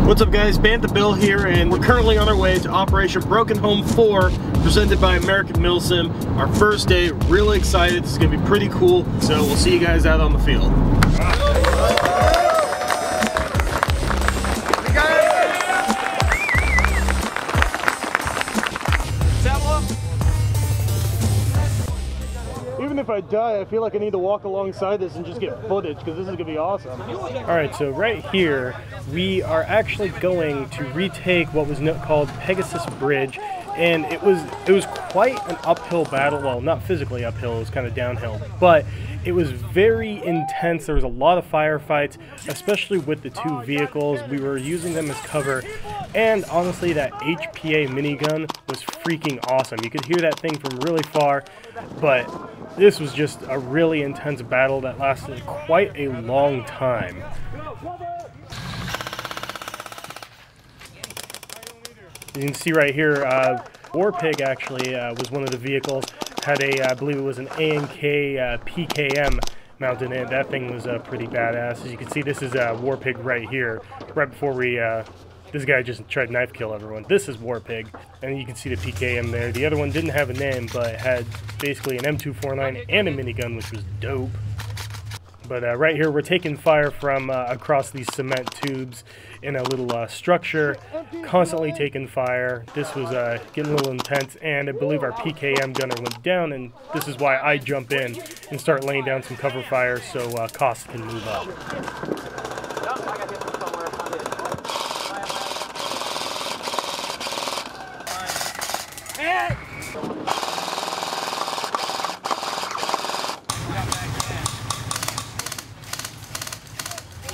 What's up guys, Banta Bill here, and we're currently on our way to Operation Broken Home 4, presented by American Milsim. Our first day, really excited, this is going to be pretty cool, so we'll see you guys out on the field. Even if I die, I feel like I need to walk alongside this and just get footage, because this is going to be awesome. Alright, so right here, we are actually going to retake what was called Pegasus Bridge, and it was quite an uphill battle. Well, not physically uphill, it was kind of downhill, but it was very intense. There was a lot of firefights, especially with the two vehicles. We were using them as cover, and honestly, that HPA minigun was freaking awesome. You could hear that thing from really far, but this was just a really intense battle that lasted quite a long time. You can see right here, Warpig actually was one of the vehicles. Had a, I believe it was an A&K PKM mounted in it. That thing was pretty badass. As you can see, this is Warpig right here. Right before we, this guy just tried to knife kill everyone. This is Warpig, and you can see the PKM there. The other one didn't have a name, but had basically an M249 and a minigun, which was dope. But right here, we're taking fire from across these cement tubes in a little structure, constantly taking fire. This was getting a little intense, and I believe our PKM gunner went down, and this is why I jump in and start laying down some cover fire so costs can move up.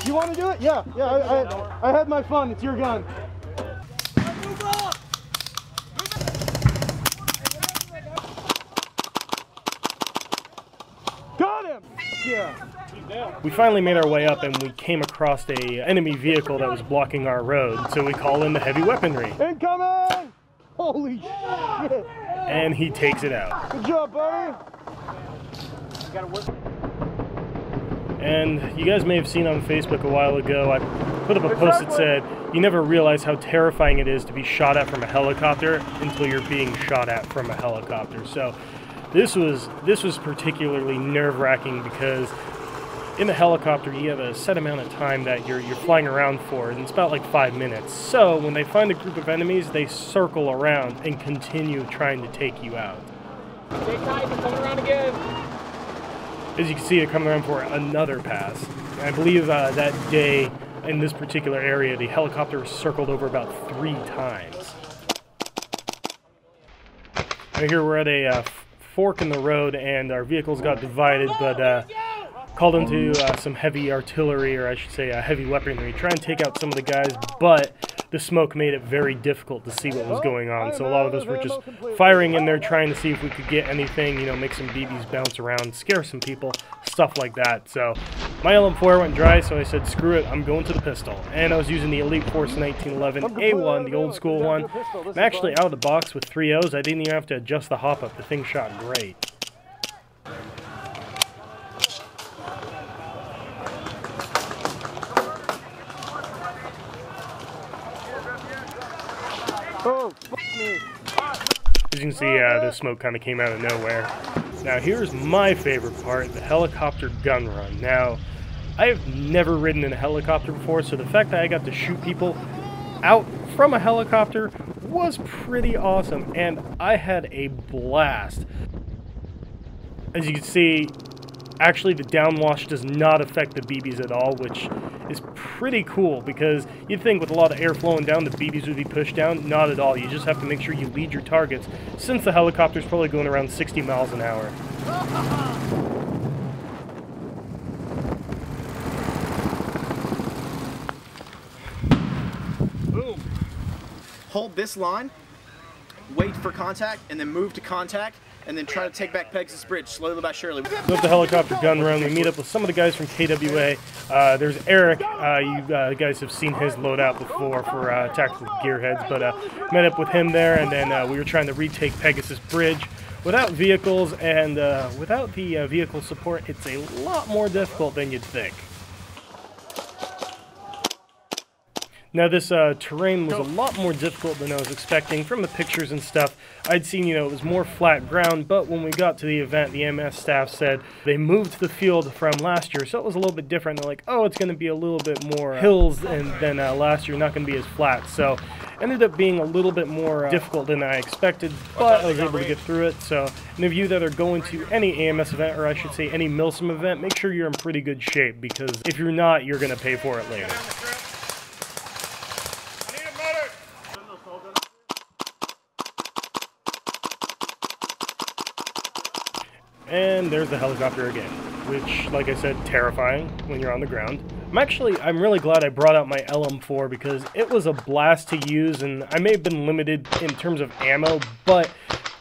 You want to do it? Yeah, I had my fun. It's your gun. Got him! Yeah. We finally made our way up, and we came across a enemy vehicle that was blocking our road, so we call in the heavy weaponry. Incoming! Holy shit! And he takes it out. Good job, buddy! You gotta work. And you guys may have seen on Facebook a while ago, I put up a post that said, you never realize how terrifying it is to be shot at from a helicopter until you're being shot at from a helicopter. So this was particularly nerve-wracking because in a helicopter you have a set amount of time that you're flying around for, and it's about like 5 minutes. So when they find a group of enemies, they circle around and continue trying to take you out. Stay tight, they're coming around again. As you can see, they're coming around for another pass. And I believe that day, in this particular area, the helicopter circled over about 3 times. Right here, we're at a fork in the road, and our vehicles got divided, but called into some heavy artillery, or I should say heavy weaponry, try and take out some of the guys, but the smoke made it very difficult to see what was going on, so a lot of us were just firing in there, trying to see if we could get anything, you know, make some BBs bounce around, scare some people, stuff like that. So my LM4 went dry, so I said, screw it, I'm going to the pistol. And I was using the Elite Force 1911 A1, the old school one. I'm actually out of the box with 3 O's. I didn't even have to adjust the hop up. The thing shot great. Oh, fuck me. As you can see, the smoke kind of came out of nowhere. Now here's my favorite part, the helicopter gun run. Now, I have never ridden in a helicopter before, so the fact that I got to shoot people out from a helicopter was pretty awesome, and I had a blast. As you can see, actually the downwash does not affect the BBs at all, which is pretty cool, because you'd think with a lot of air flowing down, the BBs would be pushed down. Not at all. You just have to make sure you lead your targets, since the helicopter's probably going around 60 miles an hour. Boom. Hold this line, wait for contact, and then move to contact, and then try to take back Pegasus Bridge slowly but surely. With the helicopter gun run, we meet up with some of the guys from KWA. There's Eric. You guys have seen his loadout before for Tactical Gearheads, but met up with him there, and then we were trying to retake Pegasus Bridge. Without vehicles and without the vehicle support, it's a lot more difficult than you'd think. Now this terrain was a lot more difficult than I was expecting from the pictures and stuff. I'd seen, you know, it was more flat ground, but when we got to the event, the MS staff said they moved the field from last year, so it was a little bit different. They're like, oh, it's going to be a little bit more hills than last year, not going to be as flat. So ended up being a little bit more difficult than I expected, but I was able to get through it. So any of you that are going to any AMS event, or I should say any Milsim event, make sure you're in pretty good shape, because if you're not, you're going to pay for it later. And there's the helicopter again, which, like I said, terrifying when you're on the ground. I'm really glad I brought out my LM4 because it was a blast to use, and I may have been limited in terms of ammo, but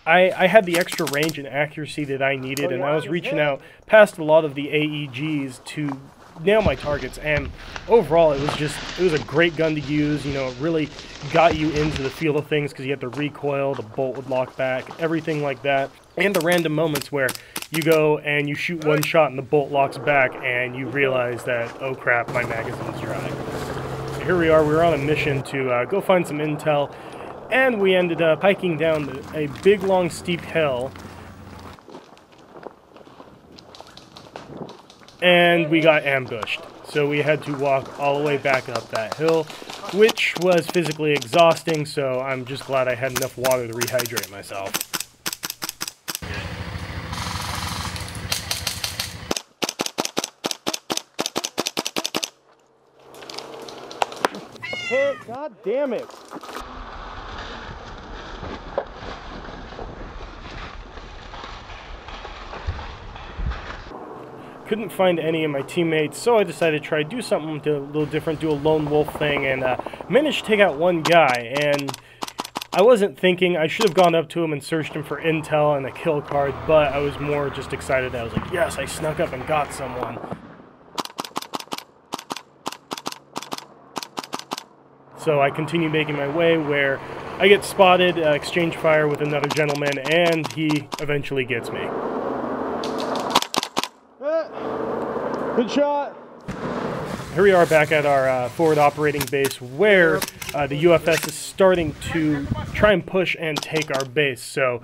I had the extra range and accuracy that I needed, and I was reaching out past a lot of the AEGs to nail my targets, and overall it was a great gun to use. You know, it really got you into the feel of things because you had the recoil, the bolt would lock back, everything like that, and the random moments where you go and you shoot one shot and the bolt locks back and you realize that, oh crap, my magazine's dry. So here we are, we're on a mission to go find some intel, and we ended up hiking down a big long steep hill, and we got ambushed. So we had to walk all the way back up that hill, which was physically exhausting, so I'm just glad I had enough water to rehydrate myself. God damn it! Couldn't find any of my teammates, so I decided to try to do something a little different, do a lone wolf thing, and managed to take out one guy. And I wasn't thinking, I should have gone up to him and searched him for intel and a kill card, but I was more just excited. I was like, yes, I snuck up and got someone. So I continue making my way where I get spotted, exchange fire with another gentleman, and he eventually gets me. Good shot! Here we are back at our forward operating base where the UFS is starting to try and push and take our base. So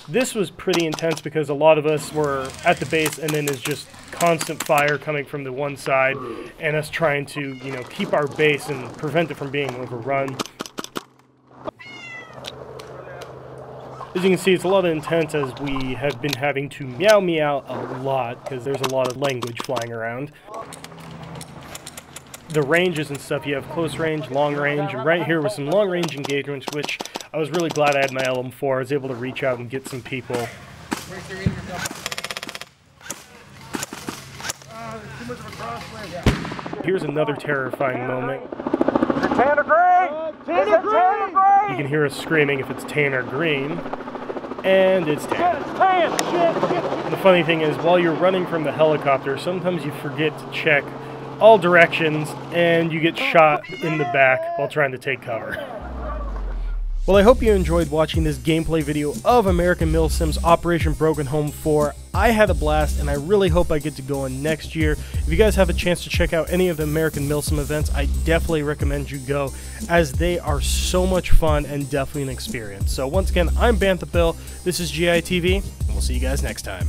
this was pretty intense because a lot of us were at the base, and then there's just constant fire coming from the one side, and us trying to, you know, keep our base and prevent it from being overrun. As you can see, it's a lot of intense as we have been having to meow meow a lot because there's a lot of language flying around. The ranges and stuff, you have close range, long range, and right here was some long range engagements, which I was really glad I had my LM4. I was able to reach out and get some people. Here's another terrifying moment. Tanner Green! Tanner Green! You can hear us screaming if it's tan or green, and it's tan. The funny thing is, while you're running from the helicopter, sometimes you forget to check all directions, and you get shot in the back while trying to take cover. Well, I hope you enjoyed watching this gameplay video of American Milsim's Operation Broken Home 4. I had a blast, and I really hope I get to go on next year. If you guys have a chance to check out any of the American Milsim events, I definitely recommend you go, as they are so much fun and definitely an experience. So once again, I'm Bantha Bill, this is GITV, and we'll see you guys next time.